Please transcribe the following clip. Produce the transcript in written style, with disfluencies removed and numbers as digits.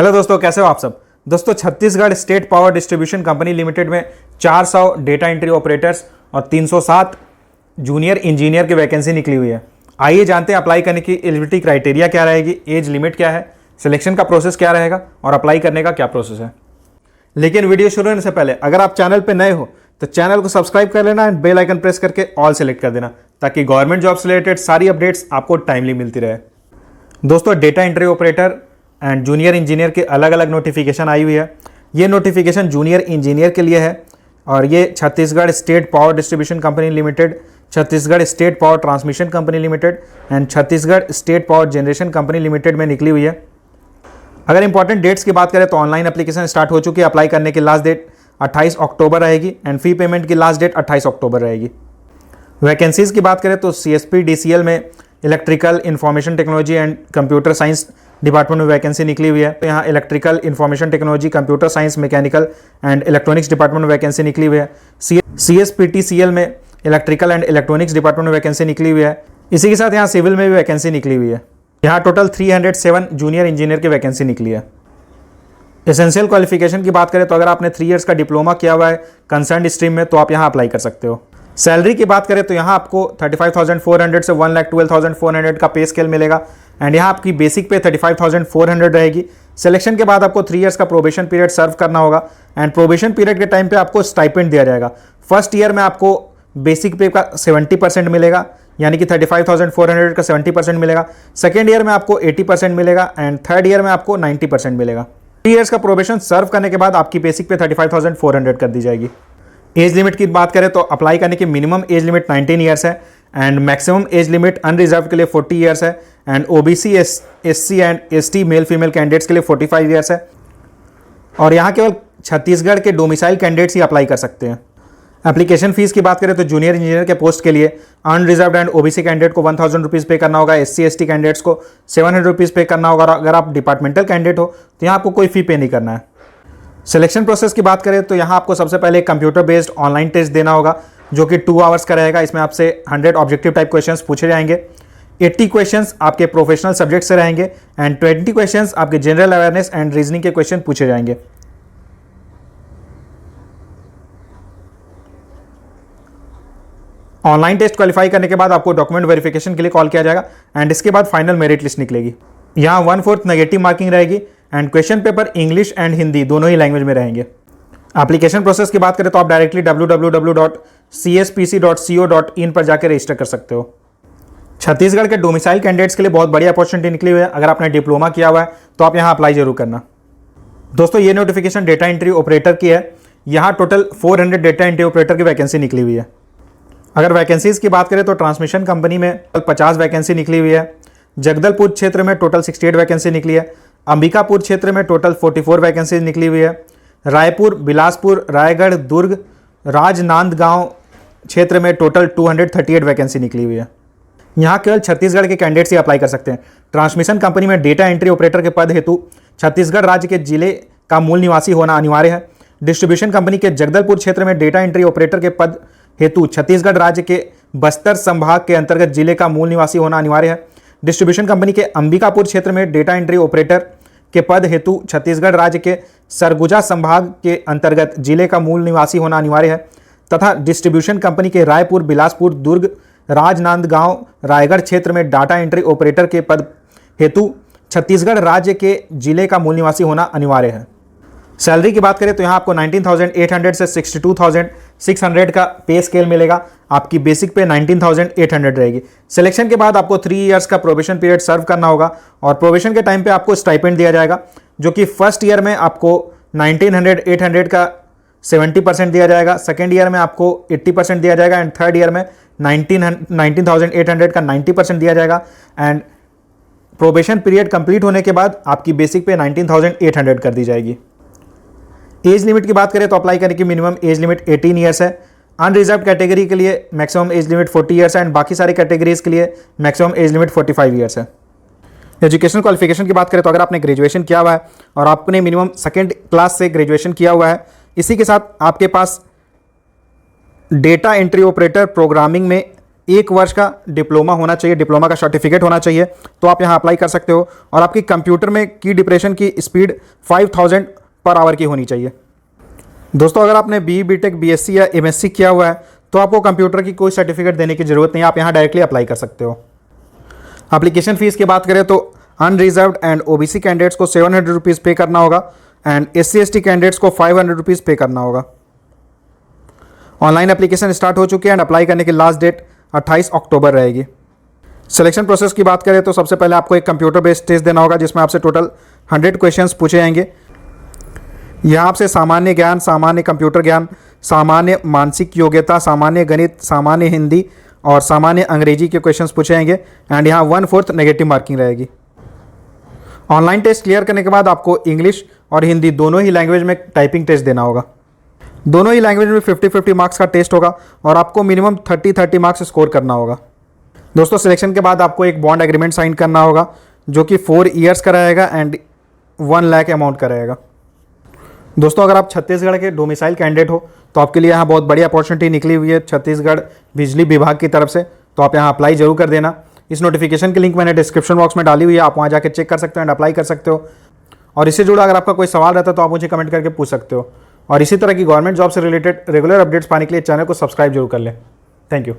Hello दोस्तों, कैसे हो आप सब। दोस्तों, Chhattisgarh state power distribution company limited में 400 डेटा एंट्री ऑपरेटर्स और 307 जूनियर इंजीनियर की वैकेंसी निकली हुई है। आइए जानते हैं अप्लाई करने की एलिजिबिलिटी क्राइटेरिया क्या रहेगी, एज लिमिट क्या है, सिलेक्शन का प्रोसेस क्या रहेगा और अप्लाई करने का क्या प्रोसेस है। लेकिन वीडियो शुरू होने से पहले अगर आप चैनल पर नए हो तो चैनल को सब्सक्राइब कर लेना एंड बेल आइकन प्रेस करके ऑल सेलेक्ट कर देना, ताकि गवर्नमेंट जॉब से रिलेटेड सारी अपडेट्स आपको टाइमली मिलती रहे। दोस्तों, data entry operator and junior engineer के अलग अलग नोटिफिकेशन आई हुई है। ये नोटिफिकेशन जूनियर इंजीनियर के लिए है और ये Chhattisgarh state power distribution company limited, Chhattisgarh state power transmission company limited and Chhattisgarh state power generation company limited में निकली हुई है। अगर इंपॉर्टेंट डेट्स की बात करें तो ऑनलाइन एप्लीकेशन स्टार्ट हो चुकी है। अप्लाई करने की लास्ट डेट 28 अक्टूबर रहेगी एंड फी पेमेंट की लास्ट डेट 28 अक्टूबर रहेगी। वैकेंसीज़ की बात करें तो CSP DCL में electrical information technology and computer science department में वैकेंसी निकली हुई है। तो यहाँ electrical information technology, computer science, mechanical and electronics department में वैकेंसी निकली हुई है। CSPTCL में इलेक्ट्रिकल एंड इलेक्ट्रॉनिक्स डिपार्टमेंट में वैकेंसी निकली हुई है। इसी के साथ यहाँ सिविल में भी वैकेंसी निकली हुई है। यहाँ टोटल 307 जूनियर इंजीनियर की वैकेंसी निकली है। एसेंशियल क्वालिफिकेशन की बात करें तो अगर आपने 3 इयर्स का डिप्लोमा किया हुआ है कंसर्न स्ट्रीम में तो आप यहाँ अप्लाई कर सकते हो। सैलरी की बात करें तो यहाँ आपको 35,400 से 1,12,400 का पे स्केल मिलेगा एंड यहाँ आपकी बेसिक पे 35,400 रहेगी। सिलेक्शन के बाद आपको 3 इयर्स का प्रोबेशन पीरियड सर्व करना होगा एंड प्रोबेशन पीरियड के टाइम पे आपको स्टाइपेंड दिया जाएगा। फर्स्ट ईयर में आपको बेसिक पे का 70% मिलेगा, यानी कि 35,400 का 70% मिलेगा। सेकेंड ईयर में आपको 80% मिलेगा एंड थर्ड ईयर में आपको 90% मिलेगा। 3 इयर्स का प्रोबेशन सर्व करने के बाद आपकी बेसिक पे 35,400 कर दी जाएगी। एज लिमिट की बात करें तो अप्लाई करने की मिनिमम एज लिमिट 19 ईयर्स है and maximum age limit unreserved के लिए 40 ईयर्स है and OBC, SC and ST male female candidates के लिए 45 ईयर्स है। और यहाँ केवल छत्तीसगढ़ के डोमिसाइल कैंडिडेट्स ही अप्लाई कर सकते हैं। एप्लीकेशन फीस की बात करें तो जूनियर इंजीनियर के पोस्ट के लिए अनरिजर्व एंड OBC कैंडिडेट को 1,000 रुपीज़ पे करना होगा, SC ST कैंडिडेट्स को 700 रुपीज़ पे करना होगा। अगर आप डिपार्टमेंटल कैंडिडेट हो तो यहाँ आपको कोई फ़ी पे नहीं करना है। सिलेक्शन प्रोसेस की बात करें तो यहाँ आपको सबसे पहले कंप्यूटर बेस्ड ऑनलाइन टेस्ट देना होगा जो कि 2 आवर्स का रहेगा। इसमें आपसे 100 ऑब्जेक्टिव टाइप क्वेश्चंस पूछे जाएंगे। 80 क्वेश्चंस आपके प्रोफेशनल सब्जेक्ट से रहेंगे एंड 20 क्वेश्चंस आपके जनरल अवेयरनेस एंड रीजनिंग के क्वेश्चन पूछे जाएंगे। ऑनलाइन टेस्ट क्वालिफाई करने के बाद आपको डॉक्यूमेंट वेरिफिकेशन के लिए कॉल किया जाएगा एंड इसके बाद फाइनल मेरिट लिस्ट निकलेगी। यहाँ 1/4 नेगेटिव मार्किंग रहेगी and question paper English and Hindi दोनों ही लैंग्वेज में रहेंगे। एप्लीकेशन प्रोसेस की बात करें तो आप डायरेक्टली www.cspc.co.in पर जाकर रजिस्टर कर सकते हो। छत्तीसगढ़ के डोमिसाइल कैंडिडेट्स के लिए बहुत बड़ी अपॉर्चुनिटी निकली हुई है। अगर आपने डिप्लोमा किया हुआ है तो आप यहाँ अप्लाई जरूर करना। दोस्तों, ये नोटिफिकेशन डेटा एंट्री ऑपरेटर की है। यहाँ टोटल 400 डेटा एंट्री ऑपरेटर की वैकेंसी निकली हुई है। अगर वैकेंसीज की बात करें तो ट्रांसमिशन कंपनी में 50 वैकेंसी निकली हुई है। जगदलपुर क्षेत्र में टोटल 68 वैकेंसी निकली है। अंबिकापुर क्षेत्र में टोटल 44 वैकेंसी निकली हुई है। रायपुर, बिलासपुर, रायगढ़, दुर्ग, राजनांदगांव क्षेत्र में टोटल 238 वैकेंसी निकली हुई है। यहाँ केवल छत्तीसगढ़ के कैंडिडेट्स ही अप्लाई कर सकते हैं। ट्रांसमिशन कंपनी में डेटा एंट्री ऑपरेटर के पद हेतु छत्तीसगढ़ राज्य के जिले का मूल निवासी होना अनिवार्य है। डिस्ट्रीब्यूशन कंपनी के जगदलपुर क्षेत्र में डेटा एंट्री ऑपरेटर के पद हेतु छत्तीसगढ़ राज्य के बस्तर संभाग के अंतर्गत जिले का मूल निवासी होना अनिवार्य है। डिस्ट्रीब्यूशन कंपनी के अंबिकापुर क्षेत्र में डेटा एंट्री ऑपरेटर के पद हेतु छत्तीसगढ़ राज्य के सरगुजा संभाग के अंतर्गत जिले का मूल निवासी होना अनिवार्य है तथा डिस्ट्रीब्यूशन कंपनी के रायपुर, बिलासपुर, दुर्ग, राजनांदगांव, रायगढ़ क्षेत्र में डाटा एंट्री ऑपरेटर के पद हेतु छत्तीसगढ़ राज्य के जिले का मूल निवासी होना अनिवार्य है। सैलरी की बात करें तो यहाँ आपको 19,800 से 62,600 का पे स्केल मिलेगा। आपकी बेसिक पे 19,800 रहेगी। सिलेक्शन के बाद आपको 3 इयर्स का प्रोबेशन पीरियड सर्व करना होगा और प्रोबेशन के टाइम पे आपको स्टाइपेंड दिया जाएगा, जो कि फर्स्ट ईयर में आपको 19,800 का 70% दिया जाएगा, सेकेंड ईयर में आपको 80% दिया जाएगा एंड थर्ड ईयर में 19,800 का 90% दिया जाएगा एंड प्रोबेशन पीरियड कंप्लीट होने के बाद आपकी बेसिक पे 19,800 कर दी जाएगी। एज लिमिट की बात करें तो अप्लाई करने की मिनिमम एज लिमिट 18 ईयर्स है। अनरिजर्व कैटेगरी के लिए मैक्सिमम एज लिमिट 40 ईयर्स है एंड बाकी सारी कैटेगरीज के लिए मैक्सिमम एज लिमिट 45 ईयर्स है। एजुकेशन क्वालिफिकेशन की बात करें तो अगर आपने ग्रेजुएशन किया हुआ है और आपने मिनिमम 2nd क्लास से ग्रेजुएशन किया हुआ है, इसी के साथ आपके पास डेटा एंट्री ऑपरेटर प्रोग्रामिंग में 1 वर्ष का डिप्लोमा होना चाहिए, डिप्लोमा का सर्टिफिकेट होना चाहिए, तो आप यहाँ अप्लाई कर सकते हो। और आपकी कंप्यूटर में की डिप्रेशन की स्पीड 5000 पर आवर की होनी चाहिए। दोस्तों अगर आपने BE BTech BSc या MSc किया हुआ है तो आपको कंप्यूटर की कोई सर्टिफिकेट देने की ज़रूरत नहीं है, आप यहाँ डायरेक्टली अप्लाई कर सकते हो। एप्लीकेशन फ़ीस की बात करें तो अनरिजर्व्ड एंड OBC कैंडिडेट्स को 700 रुपीज़ पे करना होगा एंड SC ST कैंडिडेट्स को 500 रुपीज़ पे करना होगा। ऑनलाइन एप्लीकेशन स्टार्ट हो चुकी है एंड अप्लाई करने की लास्ट डेट 28 अक्टूबर रहेगी। सिलेक्शन प्रोसेस की बात करें तो सबसे पहले आपको एक कंप्यूटर बेस्ड टेस्ट देना होगा जिसमें आपसे टोटल 100 क्वेश्चंस पूछे जाएंगे। यहाँ आपसे सामान्य ज्ञान, सामान्य कंप्यूटर ज्ञान, सामान्य मानसिक योग्यता, सामान्य गणित, सामान्य हिंदी और सामान्य अंग्रेजी के क्वेश्चंस पूछे जाएंगे एंड यहाँ 1/4 नेगेटिव मार्किंग रहेगी। ऑनलाइन टेस्ट क्लियर करने के बाद आपको इंग्लिश और हिंदी दोनों ही लैंग्वेज में टाइपिंग टेस्ट देना होगा। दोनों ही लैंग्वेज में 50-50 मार्क्स का टेस्ट होगा और आपको मिनिमम 30-30 मार्क्स स्कोर करना होगा। दोस्तों सिलेक्शन के बाद आपको एक बॉन्ड एग्रीमेंट साइन करना होगा जो कि 4 ईयर्स का रहेगा एंड 1 लाख अमाउंट का रहेगा। दोस्तों अगर आप छत्तीसगढ़ के डोमिसाइल कैंडिडेट हो तो आपके लिए यहाँ बहुत बड़ी अपॉर्चुनिटी निकली हुई है छत्तीसगढ़ बिजली विभाग की तरफ से, तो आप यहाँ अप्लाई जरूर कर देना। इस नोटिफिकेशन की लिंक मैंने डिस्क्रिप्शन बॉक्स में डाली हुई है, आप वहाँ जाकर चेक कर सकते हो एंड अप्लाई कर सकते हो। और इससे जुड़ा अगर आपका कोई सवाल रहता है तो आप मुझे कमेंट करके पूछ सकते हो। और इसी तरह की गवर्नमेंट जॉब से रिलेटेड रेगुलर अपडेट्स पाने के लिए चैनल को सब्सक्राइब जरूर कर लें। Thank you.